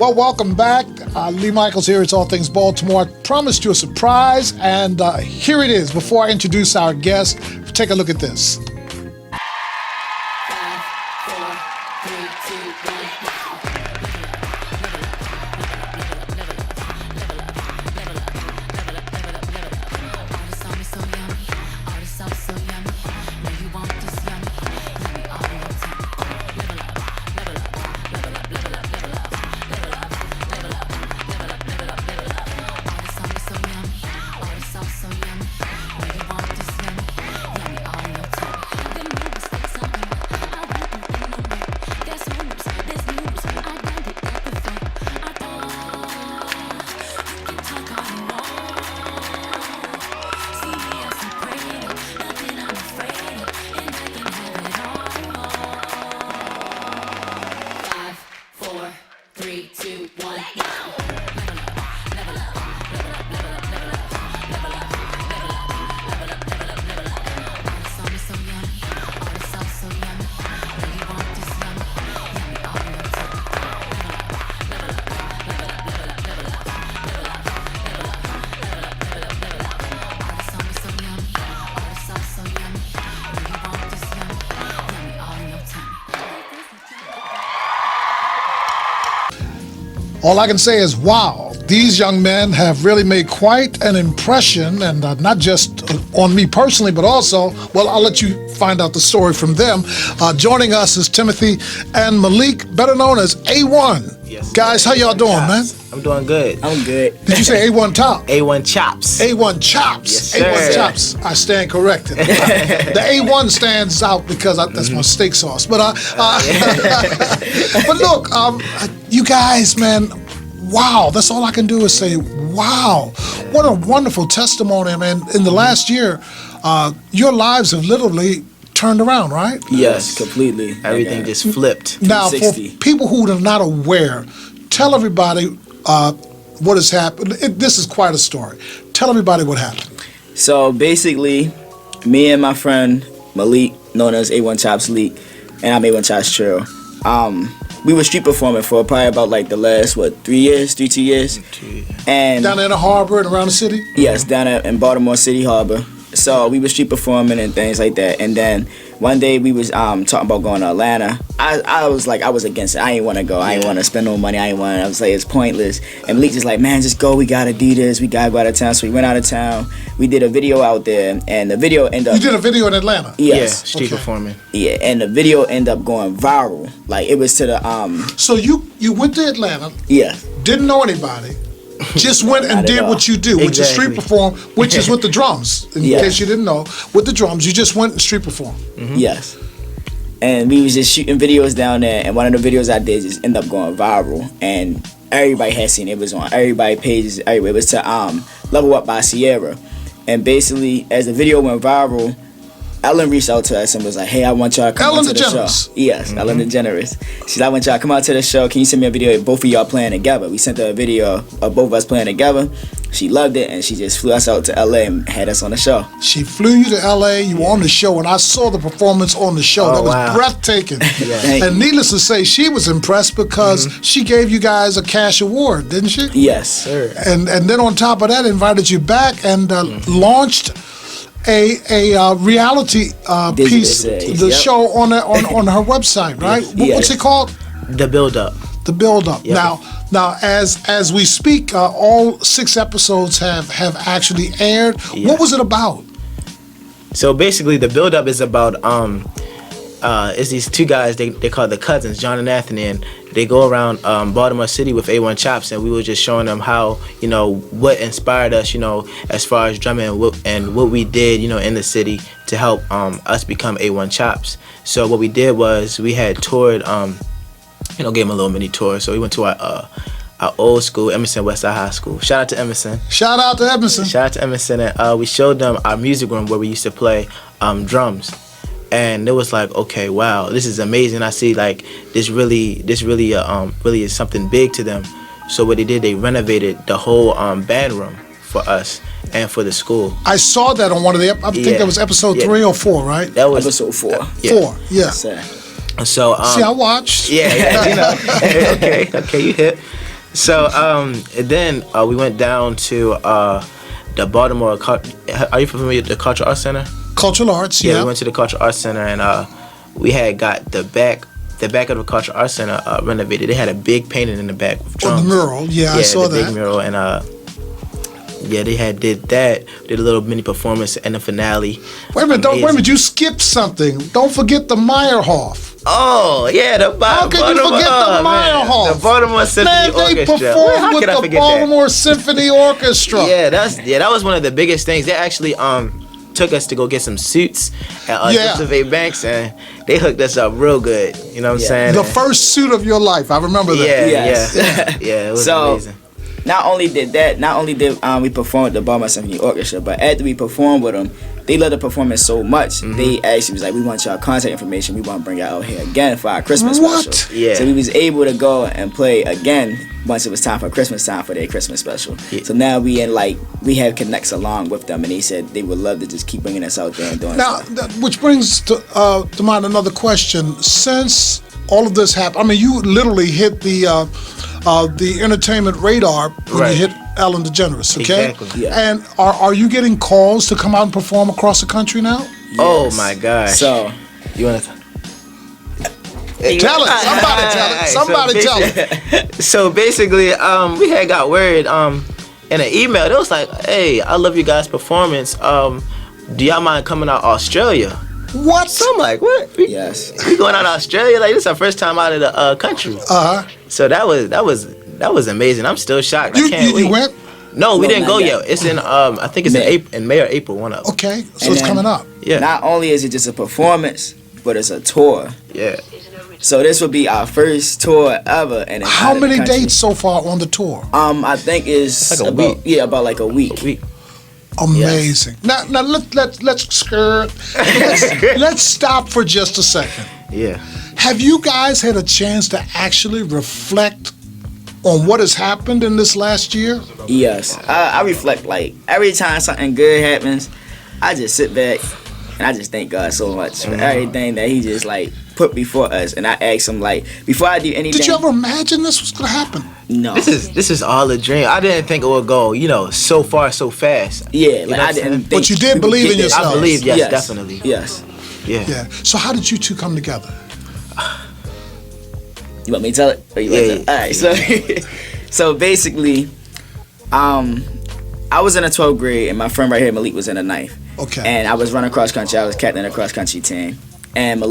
Well, welcome back. Lee Michaels here. It's All Things Baltimore. I promised you a surprise, and here it is. Before I introduce our guest, take a look at this. All I can say is, wow, these young men have really made quite an impression, and not just on me personally, but also, well, I'll let you find out the story from them. Joining us is Timothy and Malik, better known as A1. Yes. Guys, how y'all doing, man? I'm doing good. I'm good. Did you say A1 Top? A1 Chops. A1 Chops. Yes, sir. A1 Chops. I stand corrected. The A1 stands out because that's my steak sauce. But but look, you guys, man, wow. That's all I can do is say, wow. What a wonderful testimony, man. In the last year, your lives have literally turned around, right? Yes, completely. Everything just flipped. Now, for 360. people who are not aware, tell everybody what has happened. This is quite a story. Tell everybody what happened. So basically, me and my friend Malik, known as A1 Chops Leak, and I'm A1 Chops Trail, we were street performing for probably about like the last, 2 years? And Down in the harbor and around the city? yes, down in Baltimore City Harbor. So we were street performing and things like that. And then one day we was talking about going to Atlanta. I was against it. I ain't want to go. I ain't want to spend no money. I was like, it's pointless. And Malik just like, man, just go. We got to do this. We got to go out of town. So we went out of town. We did a video out there. And the video ended up... You did a video in Atlanta? Yeah, Yes. street performing. Yeah, and the video ended up going viral. Like, it was to the... So you went to Atlanta, Yeah. didn't know anybody, just went and Not at did all. what you do, which is street Exactly. perform, which is with the drums. In Yeah. case you didn't know, with the drums, you just went and street perform. Yes. And we was just shooting videos down there, and one of the videos I did just ended up going viral, and everybody had seen it. It was on everybody's pages everywhere. It was to Level Up by Sierra. And basically, as the video went viral, Ellen reached out to us and was like, hey, I want y'all to come Ellen out to the DeGeneres. show. Yes, Ellen DeGeneres. She's like, I want y'all to come out to the show. Can you send me a video of both of y'all playing together? We sent her a video of both of us playing together. She loved it, and she just flew us out to LA and had us on the show. She flew you to LA, you were on the show, and I saw the performance on the show. Oh, That was wow. breathtaking. Thank And you. needless to say, she was impressed because she gave you guys a cash award, didn't she? Yes. Sir. And then on top of that, invited you back and launched a reality piece, series, the yep. show on her website, right? Yes. What's it called? The build up. The Build Up. Yep. Now, as we speak, all 6 episodes have actually aired. Yeah. What was it about? So basically, the build up is about it's these two guys. They call the cousins, John and Anthony, and they go around Baltimore City with A1 Chops, and we were just showing them how, what inspired us, as far as drumming and what we did, in the city to help us become A1 Chops. So what we did was we had toured, gave them a little mini tour. So we went to our old school, Emerson Westside High School. Shout out to Emerson. Shout out to Emerson. Shout out to Emerson. And we showed them our music room where we used to play drums. And it was like, okay, wow, this is amazing. I see like this really is something big to them. So what they did, they renovated the whole band room for us and for the school. I saw that on one of the. I think that was episode 3 or 4, right? That was Episode 4. 4. Yeah. Sir. So See, I watched. yeah, okay, you hip. So and then we went down to the Baltimore. Are you familiar with the Cultural Arts Center? Cultural Arts, yeah. We went to the Cultural Arts Center, and we had got the back of the Cultural Arts Center renovated. They had a big painting in the back with drums. On the mural, yeah, I saw the that. big mural, and they did that. Did a little mini performance and the finale. Wait a minute, you skipped something. Don't forget the Meyerhoff. Oh, yeah, How can you forget the Meyerhoff? The Baltimore Symphony They Orchestra. performed with the Baltimore Symphony Orchestra. Yeah, that was one of the biggest things. They actually took us to go get some suits at Elizabeth Banks, and they hooked us up real good. You know what I'm saying? The first suit of your life. I remember that. Yeah, it was amazing. Not only did we perform with the Baltimore Symphony Orchestra, but after we performed with them, they loved the performance so much. They actually was like, we want y'all contact information. We want to bring y'all out here again for our Christmas special. Yeah. So we was able to go and play again once it was time for Christmas time for their Christmas special. Yeah. So now we have connects along with them, and they said they would love to just keep bringing us out there and doing now, which brings to mind another question. Since all of this happened, I mean, you literally hit the entertainment radar when you hit Ellen DeGeneres, okay? Exactly. Yeah. And are you getting calls to come out and perform across the country now? Yes. Oh my gosh. So you want to tell it. Somebody tell it. So basically, we had got word in an email. It was like, hey, I love you guys' performance. Do y'all mind coming out Australia? What? So I'm like, what? yes. We going out to Australia? Like, this is our first time out of the country. So that was amazing. I'm still shocked. I can't wait. You went? No, we didn't go yet. yet. It's in I think it's in May or April, one of them. Okay, so it's coming up. Yeah. Not only is it just a performance, but it's a tour. Yeah. So this will be our first tour ever. And how many dates so far on the tour? I think it's like a about week. Yeah, about like a week. Amazing. Yes. Now let's stop for just a second. Yeah. Have you guys had a chance to actually reflect on what has happened in this last year? Yes, I reflect like every time something good happens, I just sit back and I just thank God so much for everything that He just like put before us, and I ask Him like before I do anything. Did you ever imagine this was gonna happen? No. This is all a dream. I didn't think it would go, so far so fast. Yeah, like I didn't think. But you did believe in yourself. I believe, yes, definitely. Yes. Yeah. So how did you two come together? You want me to tell it? Or you want to tell it? All right. So basically, I was in the 12th grade, and my friend right here, Malik, was in the 9th. Okay. And I was running cross country. I was captain of the cross country team. And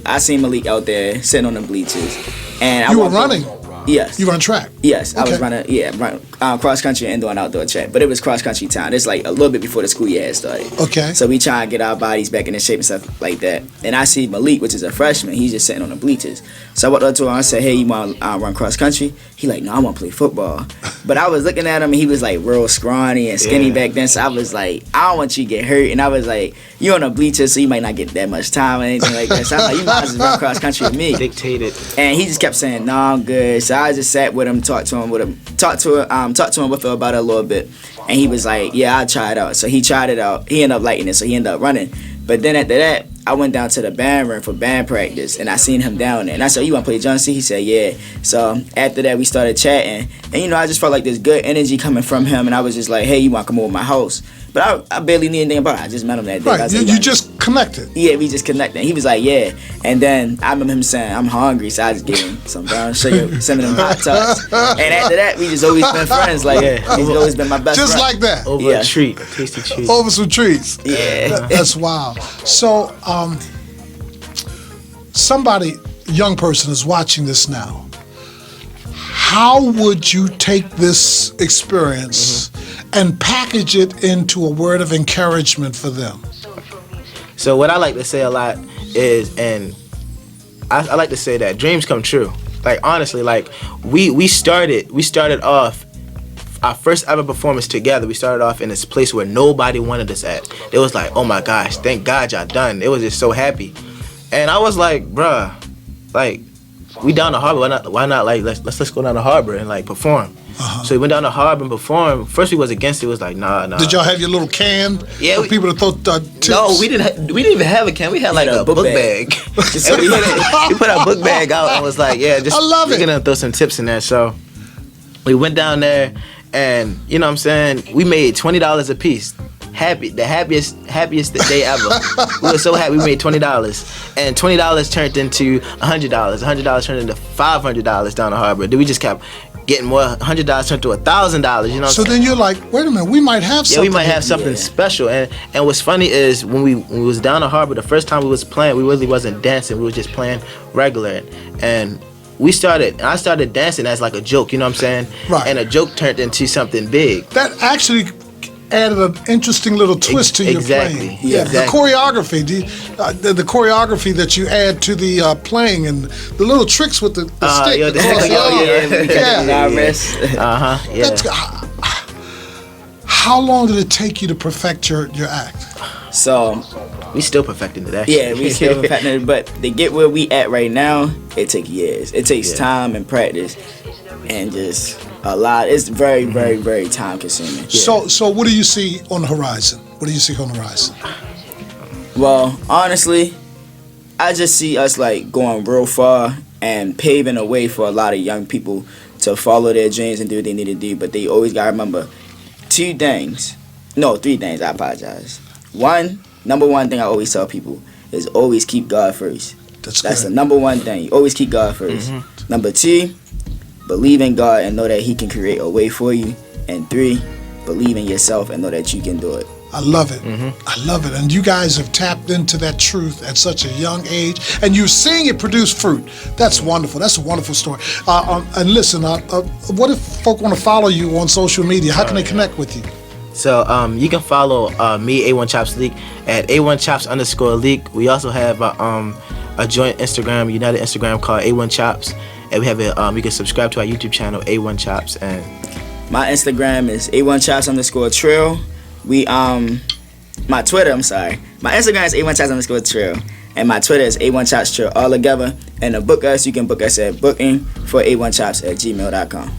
I seen Malik out there sitting on the bleachers. And you were running? Yes. You run track? Yes, Okay. I was running, cross country and doing outdoor track. But it was cross country time. It's like a little bit before the school year had started. Okay. So we try and get our bodies back into shape and stuff like that. And I see Malik, which is a freshman, he's just sitting on the bleachers. So I walked up to him, I said, hey, you want to run cross country? He like, no, I want to play football. But I was looking at him, and he was like real scrawny and skinny back then. So I was like, I don't want you to get hurt. And I was like, you on the bleachers, so you might not get that much time or anything like that. So I'm like, you might as well run cross country with me. Dictated. And he just kept saying, no, I'm good. So I just sat with him, talked to him with him about it a little bit. And he was like, yeah, I'll try it out. So he tried it out. He ended up liking it, so he ended up running. But then after that, I went down to the band room for band practice, and I seen him down there. And I said, you want to play John C? He said, yeah. So after that, we started chatting. And, I just felt like there's good energy coming from him. And I was just like, hey, you want to come over to my house? But I barely knew anything about it. I just met him that day. Right, you just connected. Yeah, we just connected. He was like, yeah. And then I remember him saying, I'm hungry. So I just gave him some brown sugar, sending him hot tubs. And after that, we just always been friends. Like, he's always been my best Just friend. like that. Over a treat, a tasty treat. Over some treats. Yeah. That's wild. So, somebody, young person, is watching this now. How would you take this experience and package it into a word of encouragement for them? So what I like to say a lot is, and I like to say that dreams come true. Like, honestly, like we started off our first ever performance together. We started off in this place where nobody wanted us at. It was like, oh my gosh, thank God y'all done. It was just so happy. And I was like, bruh, like, we down the harbor. Why not? Like, let's go down the harbor and like perform. So we went down the harbor and performed. First we was against it. It was like, nah. Did y'all have your little can? Yeah, for people to throw tips? No, we didn't even have a can. We had like a book bag. So we put our book bag out and was like, yeah, just I love we're it. gonna throw some tips in there. So We went down there, and you know what I'm saying, we made $20 a piece. The happiest day ever. We were so happy. We made $20, and $20 turned into $100. $100 turned into $500 down the harbor. Then we just kept getting more. $100 turned to $1,000. You know. So then you're like, wait a minute, we might have something. Yeah, we might have something special. And what's funny is when we was down the harbor, the first time we was playing, we really wasn't dancing. We was just playing regular, and I started dancing as like a joke. You know what I'm saying? Right. And a joke turned into something big. That actually added an interesting little twist to your playing. Yeah, the choreography, the choreography that you add to the playing, and the little tricks with the stick. That's, how long did it take you to perfect your act? So we still perfecting it, actually. Yeah, we still perfecting it, but to get where we at right now, it takes years. It takes time and practice, and just a lot. It's very, very, very time consuming. Yeah. So what do you see on the horizon? What do you see on the horizon? Well, honestly, I just see us like going real far and paving a way for a lot of young people to follow their dreams and do what they need to do. But they always gotta remember three things. I apologize. Number one thing I always tell people is always keep God first. That's the number one thing. You always keep God first. Number two, believe in God and know that He can create a way for you. And three, believe in yourself and know that you can do it. I love it. I love it. And you guys have tapped into that truth at such a young age, and you're seeing it produce fruit. That's wonderful. That's a wonderful story. And listen, what if folk want to follow you on social media? How can they connect with you? So you can follow me, A1 Chops League, at A1Chops_League. We also have a joint Instagram, United Instagram called A1 Chops, and we have you can subscribe to our YouTube channel, A1 Chops. And my Instagram is A1Chops_Trill. My Twitter, my Instagram is A1Chops_Trill, and my Twitter is A1Chops Trill, all together. And to book us, you can book us at booking for A1Chops@gmail.com.